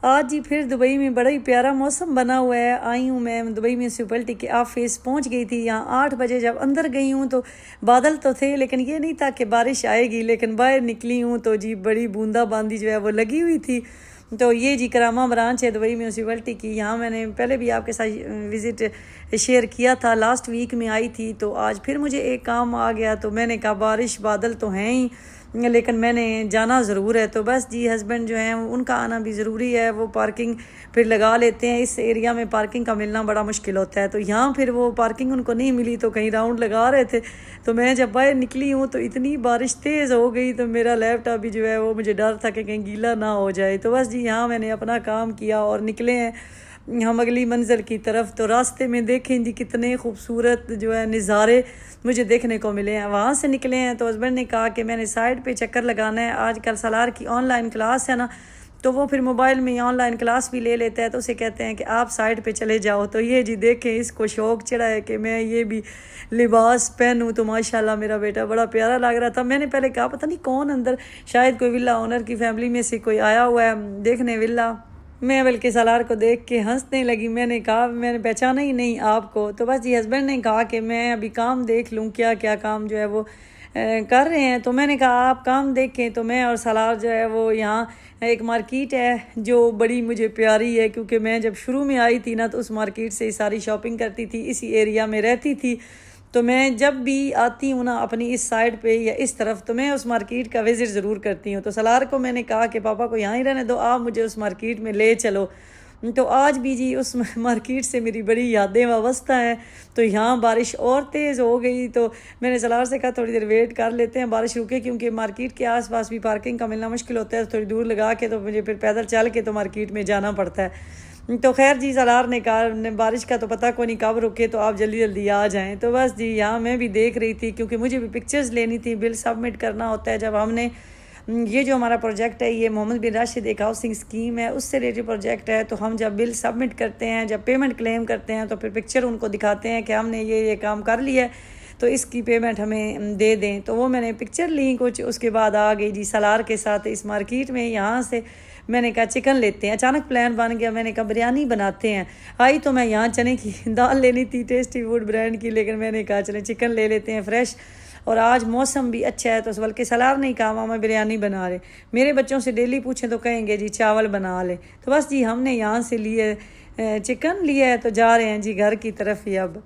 आज जी फिर दुबई में बड़ा ही प्यारा मौसम बना हुआ है। आई हूँ मैं दुबई म्यूनसिपलिटी के ऑफिस, पहुँच गई थी यहाँ 8 बजे। जब अंदर गई हूँ तो बादल तो थे, लेकिन ये नहीं था कि बारिश आएगी। लेकिन बाहर निकली हूँ तो जी बड़ी बूंदाबांदी जो है वो लगी हुई थी। तो ये जी करामा ब्रांच है दुबई म्यूनसिपलिटी की। यहाँ मैंने पहले भी आपके साथ विज़िट शेयर किया था, लास्ट वीक में आई थी। तो आज फिर मुझे एक काम आ गया, तो मैंने कहा बारिश बादल तो हैं ही, लेकिन मैंने जाना ज़रूर है। तो बस जी हस्बैंड जो हैं उनका आना भी ज़रूरी है। वो पार्किंग फिर लगा लेते हैं। इस एरिया में पार्किंग का मिलना बड़ा मुश्किल होता है। तो यहाँ फिर वो पार्किंग उनको नहीं मिली, तो कहीं राउंड लगा रहे थे। तो मैं जब बाहर निकली हूँ तो इतनी बारिश तेज़ हो गई, तो मेरा लैपटॉप भी जो है वो मुझे डर था कि कहीं गीला ना हो जाए। तो बस जी यहाँ मैंने अपना काम किया और निकले हैं हम अगली मंजिल की तरफ। तो रास्ते में देखें जी कितने खूबसूरत जो है नज़ारे मुझे देखने को मिले हैं। वहाँ से निकले हैं तो हस्बैंड ने कहा कि मैंने साइड पे चक्कर लगाना है। आजकल सलार की ऑनलाइन क्लास है ना, तो वो फिर मोबाइल में ऑनलाइन क्लास भी ले लेता है। तो उसे कहते हैं कि आप साइड पे चले जाओ। तो ये जी देखें, इसको शौक़ चढ़ा है कि मैं ये भी लिबास पहनूँ। तो माशाल्लाह मेरा बेटा बड़ा प्यारा लग रहा था। मैंने पहले कहा पता नहीं कौन अंदर, शायद कोई विला ओनर की फैमिली में से कोई आया हुआ है देखने विला। मैं बल्कि सलार को देख के हंसने लगी। मैंने कहा मैंने पहचाना ही नहीं आपको। तो बस जी हस्बैंड ने कहा कि मैं अभी काम देख लूँ, क्या क्या काम जो है वो कर रहे हैं। तो मैंने कहा आप काम देखें। तो मैं और सलार जो है वो यहाँ एक मार्केट है जो बड़ी मुझे प्यारी है, क्योंकि मैं जब शुरू में आई थी ना तो उस मार्केट से सारी शॉपिंग करती थी, इसी एरिया में रहती थी। तो मैं जब भी आती हूँ ना अपनी इस साइड पे या इस तरफ, तो मैं उस मार्केट का विज़िट ज़रूर करती हूँ। तो सलार को मैंने कहा कि पापा को यहाँ ही रहने दो, आप मुझे उस मार्केट में ले चलो। तो आज भी जी उस मार्केट से मेरी बड़ी यादें वाबस्ता हैं। तो यहाँ बारिश और तेज़ हो गई, तो मैंने सलार से कहा थोड़ी देर वेट कर लेते हैं बारिश रुके, क्योंकि मार्केट के आसपास भी पार्किंग का मिलना मुश्किल होता है। तो थोड़ी दूर लगा के तो मुझे फिर पैदल चल के तो मार्केट में जाना पड़ता है। तो खैर जी सलार ने कहा बारिश का तो पता को नहीं कब रुके, तो आप जल्दी जल्दी आ जाएं। तो बस जी यहाँ मैं भी देख रही थी, क्योंकि मुझे भी पिक्चर्स लेनी थी। बिल सबमिट करना होता है जब हमने ये जो हमारा प्रोजेक्ट है, ये मोहम्मद बिन राशिद एक हाउसिंग स्कीम है, उससे रिलेटेड प्रोजेक्ट है। तो हम जब बिल सबमिट करते हैं, जब पेमेंट क्लेम करते हैं, तो फिर पिक्चर उनको दिखाते हैं कि हमने ये काम कर लिया है, तो इसकी पेमेंट हमें दे दें। तो वो मैंने पिक्चर ली कुछ, उसके बाद आ गई जी सलार के साथ इस मार्केट में। यहाँ से मैंने कहा चिकन लेते हैं, अचानक प्लान बन गया। मैंने कहा बिरयानी बनाते हैं। आई तो मैं यहाँ चने की दाल लेनी थी टेस्टी फूड ब्रांड की, लेकिन मैंने कहा चले चिकन ले लेते हैं फ्रेश। और आज मौसम भी अच्छा है, तो बल्कि सलार नहीं कहा मामा बिरयानी बना रहे। मेरे बच्चों से डेली पूछें तो कहेंगे जी चावल बना ले। तो बस जी हमने यहाँ से लिए चिकन लिया है, तो जा रहे हैं जी घर की तरफ ही अब।